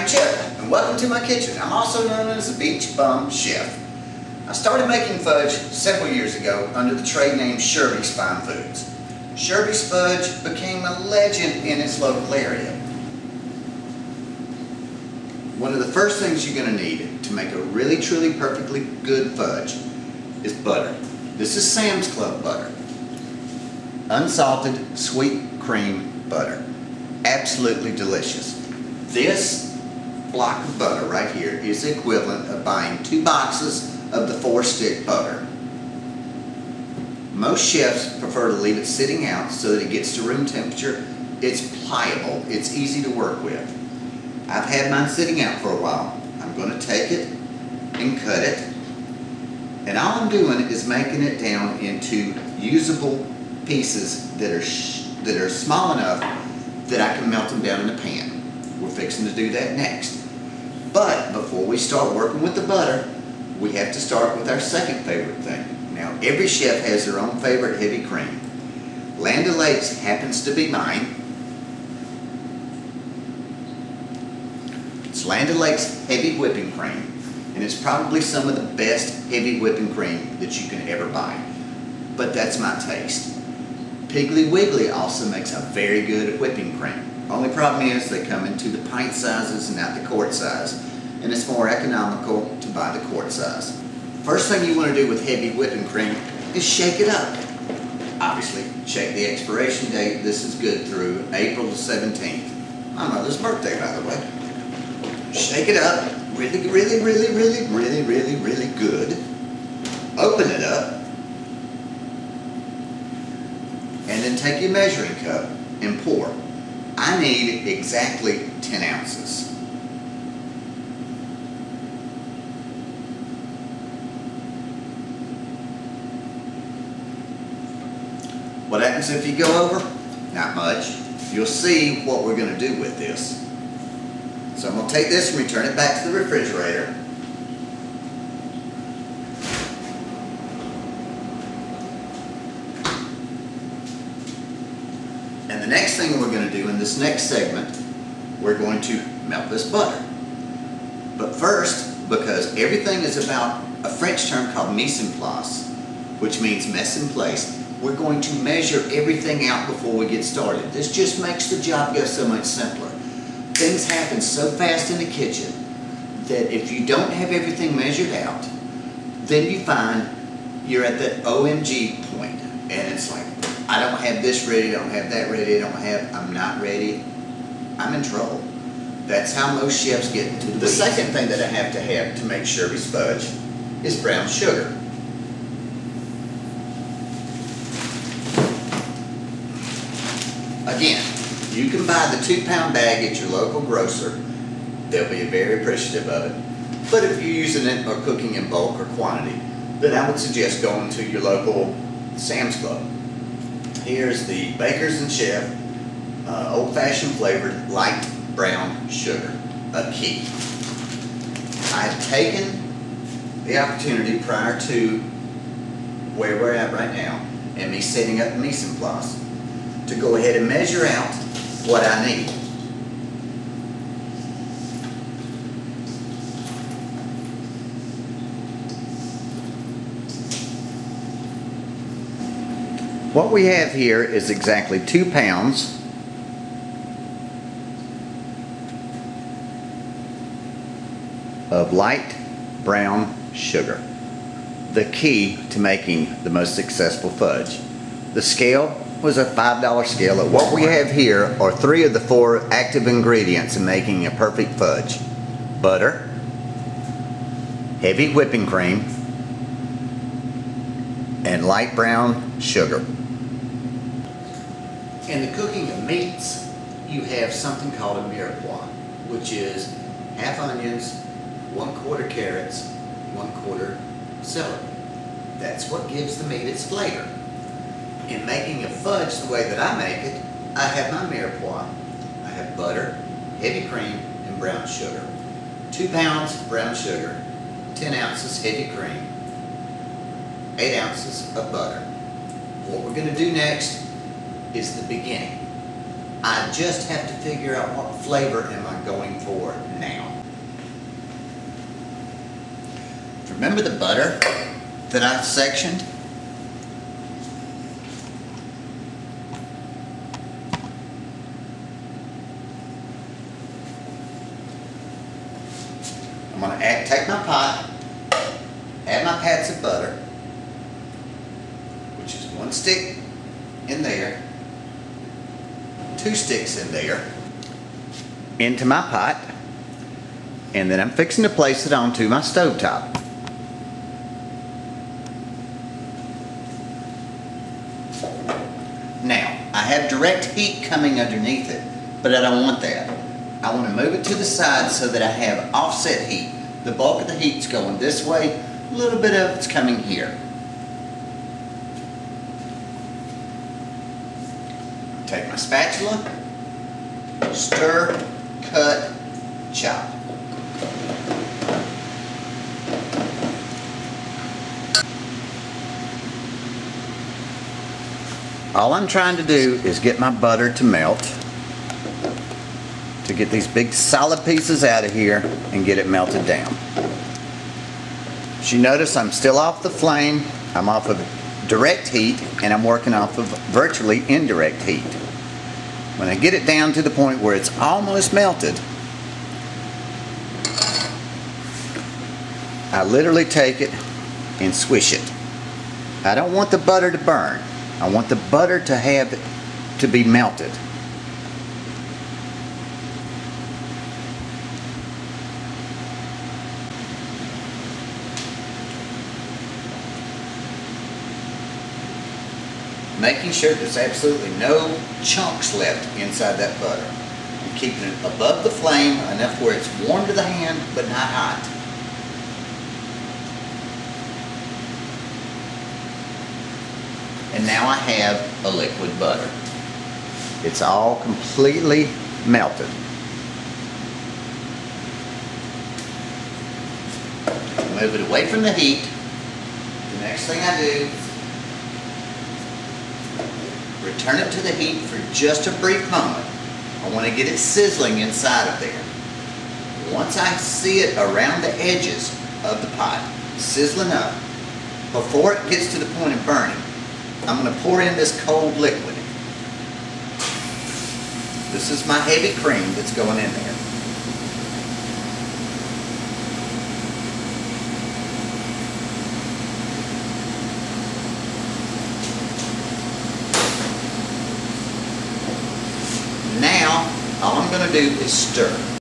I'm Chip, and welcome to my kitchen. I'm also known as a Beach Bum Chef. I started making fudge several years ago under the trade name Sherby's Fine Foods. Sherby's Fudge became a legend in its local area. One of the first things you're going to need to make a really truly perfectly good fudge is butter. This is Sam's Club butter. Unsalted sweet cream butter. Absolutely delicious. This block of butter right here is the equivalent of buying 2 boxes of the 4-stick butter. Most chefs prefer to leave it sitting out so that it gets to room temperature. It's pliable, it's easy to work with. I've had mine sitting out for a while. I'm going to take it and cut it, and all I'm doing is making it down into usable pieces that are small enough that I can melt them down in a pan. We're fixing to do that next. But before we start working with the butter, we have to start with our second favorite thing. Now, every chef has their own favorite heavy cream. Land O'Lakes happens to be mine. It's Land O'Lakes heavy whipping cream, and it's probably some of the best heavy whipping cream that you can ever buy. But that's my taste. Piggly Wiggly also makes a very good whipping cream. Only problem is they come in 2 pint sizes and not the quart size, and it's more economical to buy the quart size. First thing you want to do with heavy whipping cream is shake it up. Obviously, check the expiration date. This is good through April the 17th. My mother's birthday, by the way. Shake it up really, really, really, really, really, really, really good. Open it up. And then take your measuring cup and pour. I need exactly 10 ounces. What happens if you go over? Not much. You'll see what we're going to do with this. So I'm going to take this and return it back to the refrigerator. And the next thing we're going to do in this next segment, we're going to melt this butter. But first, because everything is about a French term called mise en place, which means mess in place, we're going to measure everything out before we get started. This just makes the job go so much simpler. Things happen so fast in the kitchen that if you don't have everything measured out, then you find you're at that OMG point, and it's like, I don't have this ready, I don't have that ready, I'm not ready. I'm in trouble. That's how most chefs get into the second thing that I have to make Sherby's fudge is brown sugar. Again, you can buy the 2-pound bag at your local grocer. They'll be very appreciative of it. But if you're using it or cooking in bulk or quantity, then I would suggest going to your local Sam's Club. Here's the Bakers and Chef old-fashioned flavored light brown sugar, a key. I've taken the opportunity prior to where we're at right now and me setting up the mise en place to go ahead and measure out what I need. What we have here is exactly 2 pounds of light brown sugar, the key to making the most successful fudge. The scale was a $5 scale. What we have here are 3 of the 4 active ingredients in making a perfect fudge: butter, heavy whipping cream, and light brown sugar. In the cooking of meats, you have something called a mirepoix, which is half onions, 1/4 carrots, 1/4 celery. That's what gives the meat its flavor. In making a fudge the way that I make it, I have my mirepoix. I have butter, heavy cream, and brown sugar. 2 pounds brown sugar, 10 ounces heavy cream, 8 ounces of butter. What we're going to do next is the beginning. I just have to figure out what flavor am I I'm going for now. Remember the butter that I sectioned? I'm going to take my pot, add my pats of butter, which is 1 stick in there, 2 sticks in there, into my pot, and then I'm fixing to place it onto my stovetop. Now, I have direct heat coming underneath it, but I don't want that. I want to move it to the side so that I have offset heat. The bulk of the heat's going this way, a little bit of it's coming here. Take my spatula, stir, cut, chop. All I'm trying to do is get my butter to melt, to get these big solid pieces out of here and get it melted down. As you notice, I'm still off the flame. I'm off of direct heat, and I'm working off of virtually indirect heat. When I get it down to the point where it's almost melted, I literally take it and swish it. I don't want the butter to burn. I want the butter to be melted. Making sure there's absolutely no chunks left inside that butter. I'm keeping it above the flame enough where it's warm to the hand but not hot. And now I have a liquid butter. It's all completely melted. Move it away from the heat. The next thing I do, return it to the heat for just a brief moment. I want to get it sizzling inside of there. Once I see it around the edges of the pot, sizzling up, before it gets to the point of burning, I'm going to pour in this cold liquid. This is my heavy cream that's going in there. Now, all I'm going to do is stir.